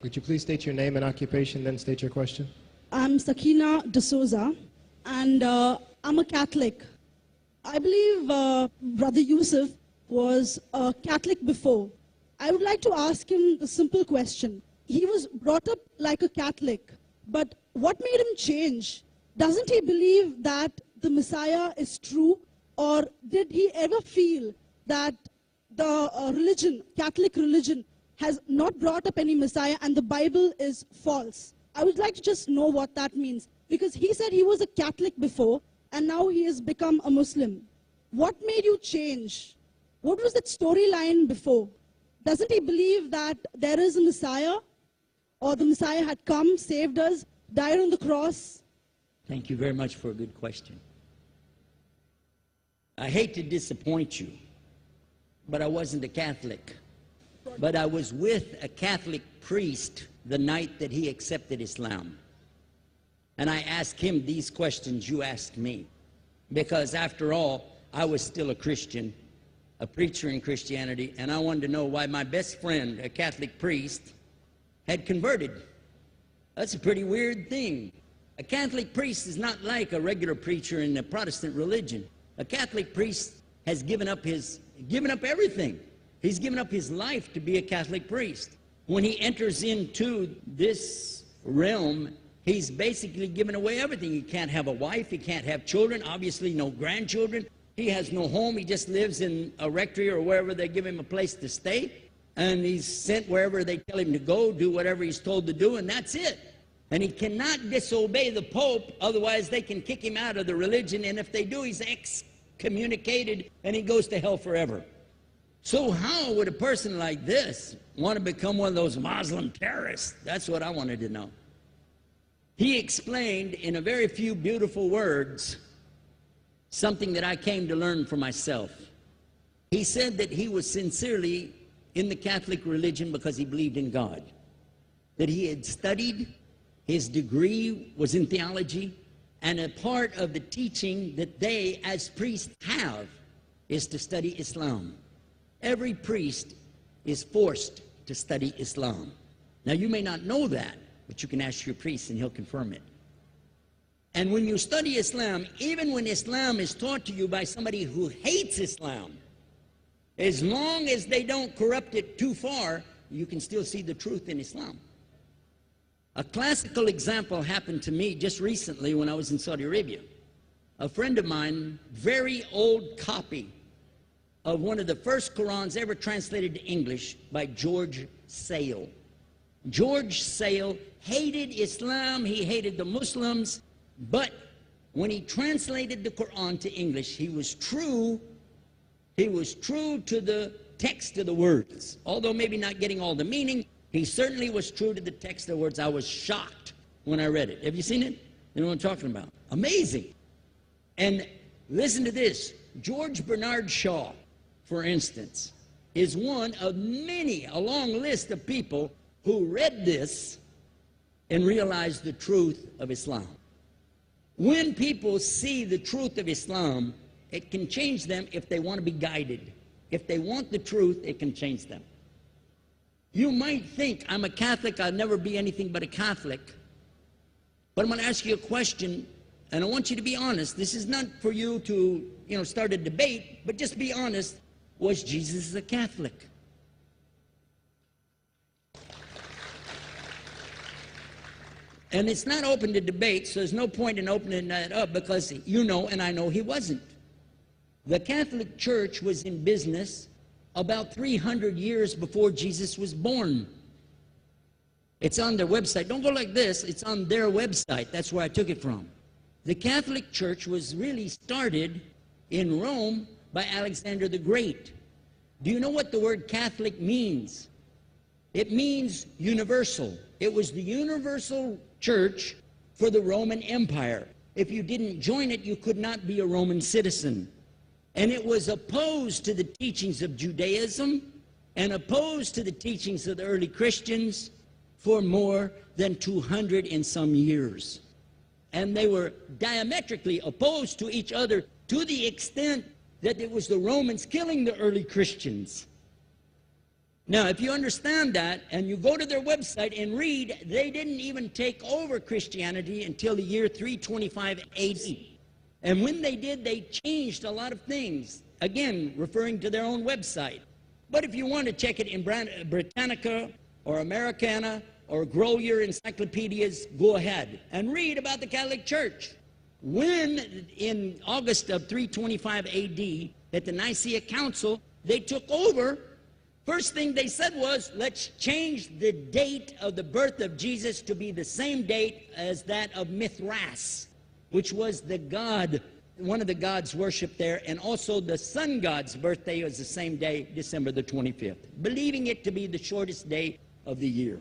Could you please state your name and occupation, then state your question? I'm Sakina D'Souza, and I'm a Catholic. I believe Brother Yusuf was a Catholic before. I would like to ask him the simple question. He was brought up like a Catholic, but what made him change? Doesn't he believe that the Messiah is true, or did he ever feel that the religion, Catholic religion, has not brought up any Messiah and the Bible is false? I would like to just know what that means, because he said he was a Catholic before and now he has become a Muslim. What made you change? What was that storyline before? Doesn't he believe that there is a Messiah, or the Messiah had come, saved us, died on the cross? Thank you very much for a good question. I hate to disappoint you, but I wasn't a Catholic. But I was with a Catholic priest the night that he accepted Islam. And I asked him these questions you asked me. Because after all, I was still a Christian, a preacher in Christianity, and I wanted to know why my best friend, a Catholic priest, had converted. That's a pretty weird thing. A Catholic priest is not like a regular preacher in the Protestant religion. A Catholic priest has given up everything. He's given up his life to be a Catholic priest. When he enters into this realm, he's basically given away everything. He can't have a wife, he can't have children, obviously no grandchildren. He has no home, he just lives in a rectory or wherever they give him a place to stay. And he's sent wherever they tell him to go, do whatever he's told to do, and that's it. And he cannot disobey the Pope, otherwise they can kick him out of the religion, and if they do, he's excommunicated and he goes to hell forever. So how would a person like this want to become one of those Muslim terrorists? That's what I wanted to know. He explained in a very few beautiful words something that I came to learn for myself. He said that he was sincerely in the Catholic religion because he believed in God, that he had studied, his degree was in theology, and a part of the teaching that they as priests have is to study Islam. Every priest is forced to study Islam. Now, you may not know that, but you can ask your priest and he'll confirm it. And when you study Islam, even when Islam is taught to you by somebody who hates Islam, as long as they don't corrupt it too far, you can still see the truth in Islam. A classical example happened to me just recently when I was in Saudi Arabia. A friend of mine, very old copy of one of the first Qurans ever translated to English by George Sale. George Sale hated Islam, he hated the Muslims, but when he translated the Quran to English, he was true to the text of the words. Although maybe not getting all the meaning, he certainly was true to the text of the words. I was shocked when I read it. Have you seen it? You know what I'm talking about? Amazing. And listen to this. George Bernard Shaw, for instance, is one of many, a long list of people who read this and realized the truth of Islam. When people see the truth of Islam, it can change them if they want to be guided. If they want the truth, it can change them. You might think, I'm a Catholic, I'll never be anything but a Catholic. But I'm going to ask you a question, and I want you to be honest. This is not for you to, start a debate, but just be honest. Was Jesus a Catholic? And it's not open to debate, so there's no point in opening that up, because you know and I know he wasn't. The Catholic Church was in business about 300 years before Jesus was born. It's on their website. Don't go like this. It's on their website. That's where I took it from. The Catholic Church was really started in Rome by Alexander the Great. Do you know what the word Catholic means? It means universal. It was the universal church for the Roman Empire. If you didn't join it, you could not be a Roman citizen. And it was opposed to the teachings of Judaism and opposed to the teachings of the early Christians for more than 200 and some years. And they were diametrically opposed to each other to the extent that it was the Romans killing the early Christians. Now, if you understand that, and you go to their website and read, they didn't even take over Christianity until the year 325 AD. And when they did, they changed a lot of things, again, referring to their own website. But if you want to check it in Britannica or Americana or grow your encyclopedias, go ahead and read about the Catholic Church. When, in August of 325 AD, at the Nicaea Council, they took over, first thing they said was, let's change the date of the birth of Jesus to be the same date as that of Mithras, which was the god, one of the gods worshipped there, and also the sun god's birthday was the same day, December the 25th, believing it to be the shortest day of the year.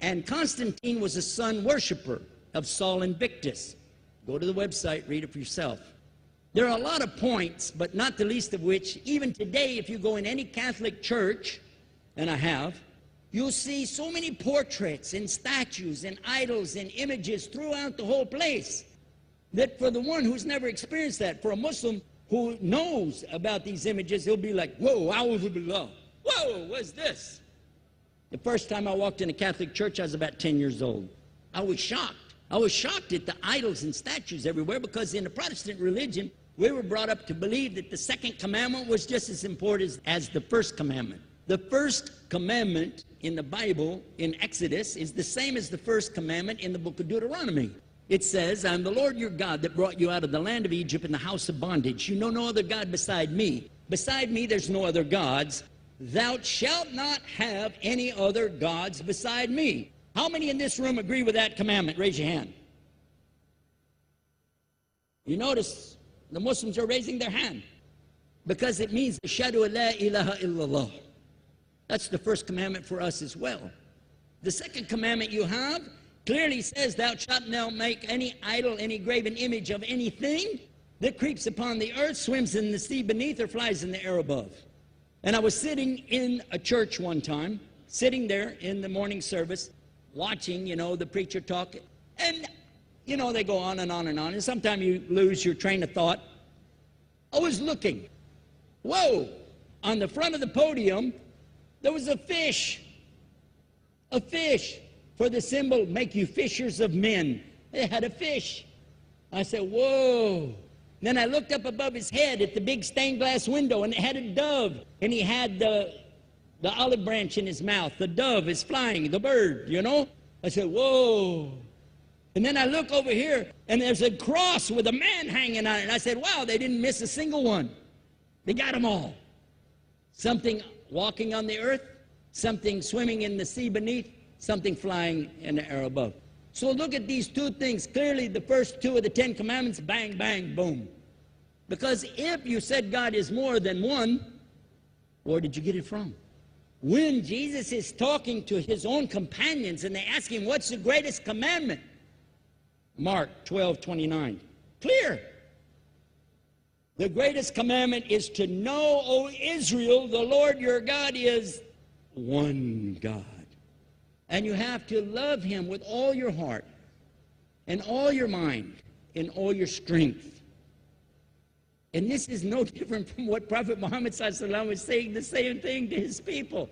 And Constantine was a sun worshiper of Sol Invictus. Go to the website, read it for yourself. There are a lot of points, but not the least of which, even today, if you go in any Catholic church, and I have, you'll see so many portraits and statues and idols and images throughout the whole place, that for the one who's never experienced that, for a Muslim who knows about these images, he'll be like, whoa, a'udhu billah. Whoa, what's this? The first time I walked in a Catholic church, I was about 10 years old. I was shocked. I was shocked at the idols and statues everywhere, because in the Protestant religion, we were brought up to believe that the second commandment was just as important as the first commandment. The first commandment in the Bible, in Exodus, is the same as the first commandment in the book of Deuteronomy. It says, I'm the Lord your God that brought you out of the land of Egypt in the house of bondage. You know no other God beside me. Beside me there's no other gods. Thou shalt not have any other gods beside me. How many in this room agree with that commandment? Raise your hand. You notice the Muslims are raising their hand, because it means Ashhadu an la ilaha illallah. That's the first commandment for us as well. The second commandment you have clearly says, thou shalt not make any idol, any graven image of anything that creeps upon the earth, swims in the sea beneath, or flies in the air above. And I was sitting in a church one time, sitting there in the morning service, watching, the preacher talk, and, they go on and on and on, and sometimes you lose your train of thought. I was looking. Whoa! On the front of the podium, there was a fish. A fish. For the symbol, make you fishers of men. They had a fish. I said, whoa. Then I looked up above his head at the big stained glass window, and it had a dove, and he had the olive branch in his mouth. The dove is flying, the bird, I said, whoa. And then I look over here, and there's a cross with a man hanging on it. And I said, wow, they didn't miss a single one. They got them all. Something walking on the earth, something swimming in the sea beneath, something flying in the air above. So look at these two things. Clearly, the first two of the 10 commandments, bang, bang, boom. Because if you said God is more than one, where did you get it from? When Jesus is talking to his own companions and they ask him, what's the greatest commandment? Mark 12:29. Clear. The greatest commandment is to know, O Israel, the Lord your God is one God. And you have to love him with all your heart and all your mind and all your strength. And this is no different from what Prophet Muhammad ﷺ was saying, the same thing to his people.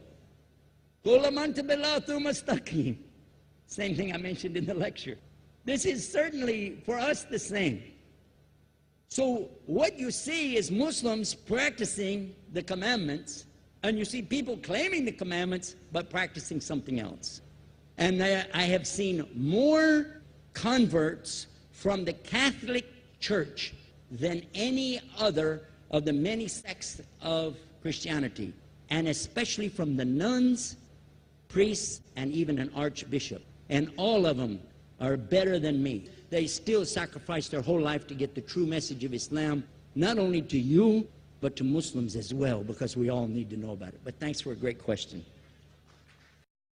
Same thing I mentioned in the lecture. This is certainly for us the same. So what you see is Muslims practicing the commandments, and you see people claiming the commandments but practicing something else. And I have seen more converts from the Catholic Church than any other of the many sects of Christianity, and especially from the nuns, priests, and even an archbishop. And all of them are better than me. They still sacrifice their whole life to get the true message of Islam, not only to you, but to Muslims as well, because we all need to know about it. But thanks for a great question.